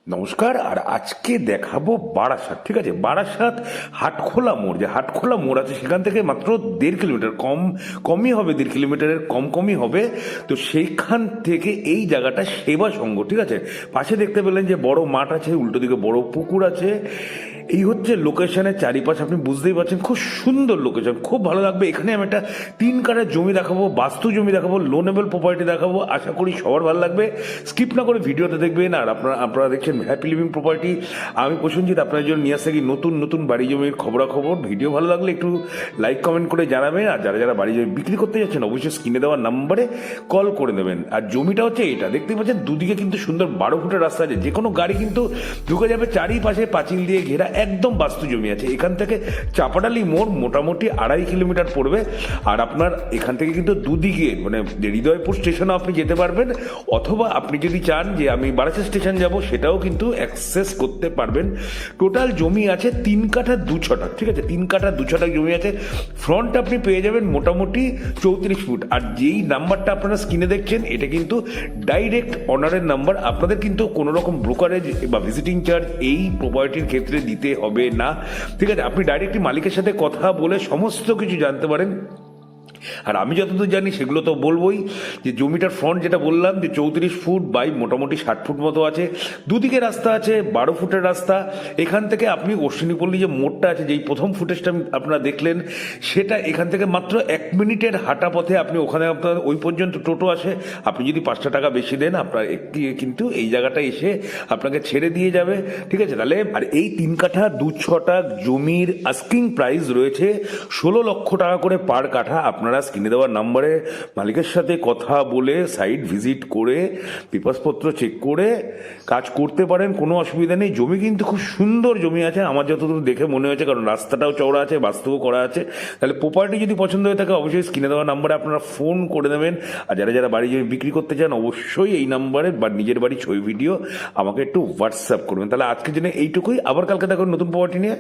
নমস্কার। আর আজকে দেখাবো বারাসাত। ঠিক আছে, বারাসাত হাটখোলা মোড়, যে হাটখোলা মোড় আছে সেখান থেকে মাত্র 1.5 কিলোমিটার, কমই হবে, 1.5 কিলোমিটারের কমই হবে। তো সেইখান থেকে এই জায়গাটা সেবা সংঘ। ঠিক আছে, পাশে দেখতে পেলেন যে বড় মাঠ আছে, উল্টো দিকে বড় পুকুর আছে। এই হচ্ছে লোকেশনের চারিপাশ, আপনি বুঝতেই পারছেন, খুব সুন্দর লোকেশন, খুব ভালো লাগবে। এখানে আমি একটা 3 কাঠা জমি দেখাবো, বাস্তু জমি দেখাবো, লোনেবল প্রপার্টি দেখাবো। আশা করি সবার ভালো লাগবে, স্কিপ না করে ভিডিওটা দেখবেন। আর আপনারা দেখছেন হ্যাপি লিভিং প্রপার্টি। আমি প্রসেনজিৎ আপনার জন্য নিয়ে আসতে গিয়ে নতুন নতুন বাড়ি জমির খবরাখবর। ভিডিও ভালো লাগলে একটু লাইক কমেন্ট করে জানাবেন। আর যারা যারা বাড়ি জমি বিক্রি করতে যাচ্ছেন অবশ্যই স্ক্রিনে দেওয়ার নাম্বারে কল করে দেবেন। আর জমিটা হচ্ছে এটা, দেখতে পাচ্ছেন দুদিকে কিন্তু সুন্দর 12 ফুটের রাস্তা আছে, যে কোনো গাড়ি কিন্তু ঢুকে যাবে। চারিপাশে পাঁচিল দিয়ে ঘেরা একদম বাস্তু জমি আছে। এখান থেকে চাপাডালি মোড় মোটামুটি 2.5 কিলোমিটার পড়বে। আর আপনার এখান থেকে কিন্তু দুদিকে মানে হৃদয়পুর স্টেশনও আপনি যেতে পারবেন, অথবা আপনি যদি চান যে আমি বারাসাত স্টেশন যাব সেটাও কিন্তু অ্যাক্সেস করতে পারবেন। টোটাল জমি আছে 3 কাঠা 2 ছটাক। ঠিক আছে, 3 কাঠা 2 ছটাক জমি আছে। ফ্রন্ট আপনি পেয়ে যাবেন মোটামুটি 34 ফুট। আর যেই নাম্বারটা আপনারা স্ক্রিনে দেখছেন এটা কিন্তু ডাইরেক্ট অনারের নাম্বার। আপনাদের কিন্তু কোনো রকম ব্রোকারেজ বা ভিজিটিং চার্জ এই প্রপার্টির ক্ষেত্রে দিতে হবে না। ঠিক আছে, আপনি ডাইরেক্টলি মালিকের সাথে কথা বলে সমস্ত কিছু জানতে পারেন। আর আমি যতদূর জানি সেগুলো তো বলবোই। যে জমিটার ফ্রন্ট যেটা বললাম যে 34 ফুট বাই মোটামুটি 60 ফুট মতো আছে। দুদিকে রাস্তা আছে, 12 ফুটের রাস্তা। এখান থেকে আপনি অশ্বিনীপল্লী যে মোড়টা আছে, যেই প্রথম ফুটেজটা আপনারা দেখলেন, সেটা এখান থেকে মাত্র 1 মিনিটের হাঁটা পথে। আপনি ওখানে আপনার ওই পর্যন্ত টোটো আসে, আপনি যদি 5টা টাকা বেশি দেন আপনার একটি কিন্তু এই জায়গাটা এসে আপনাকে ছেড়ে দিয়ে যাবে। ঠিক আছে, তাহলে আর এই 3 কাঠা 2 ছটাক জমির আস্কিং প্রাইস রয়েছে 16 লক্ষ টাকা করে পার কাঠা। আপনারা স্ক্রিনে দেওয়ার নাম্বারে মালিকের সাথে কথা বলে সাইট ভিজিট করে পেপারসপত্র চেক করে কাজ করতে পারেন, কোনো অসুবিধা নেই। জমি কিন্তু খুব সুন্দর জমি আছে আমার যতদূর দেখে মনে হয়েছে, কারণ রাস্তাটাও চওড়া আছে, বাস্তুও করা আছে। তাহলে প্রপার্টি যদি পছন্দ হয়ে থাকে অবশ্যই স্ক্রিনে দেওয়ার নাম্বারে আপনারা ফোন করে দেবেন। আর যারা যারা বাড়ি জমি বিক্রি করতে চান অবশ্যই এই নাম্বারে বা নিজের বাড়ি ছবি ভিডিও আমাকে একটু হোয়াটসঅ্যাপ করবেন। তাহলে আজকের জন্য এইটুকুই, আবার কালকে দেখুন নতুন প্রপার্টি নিয়ে।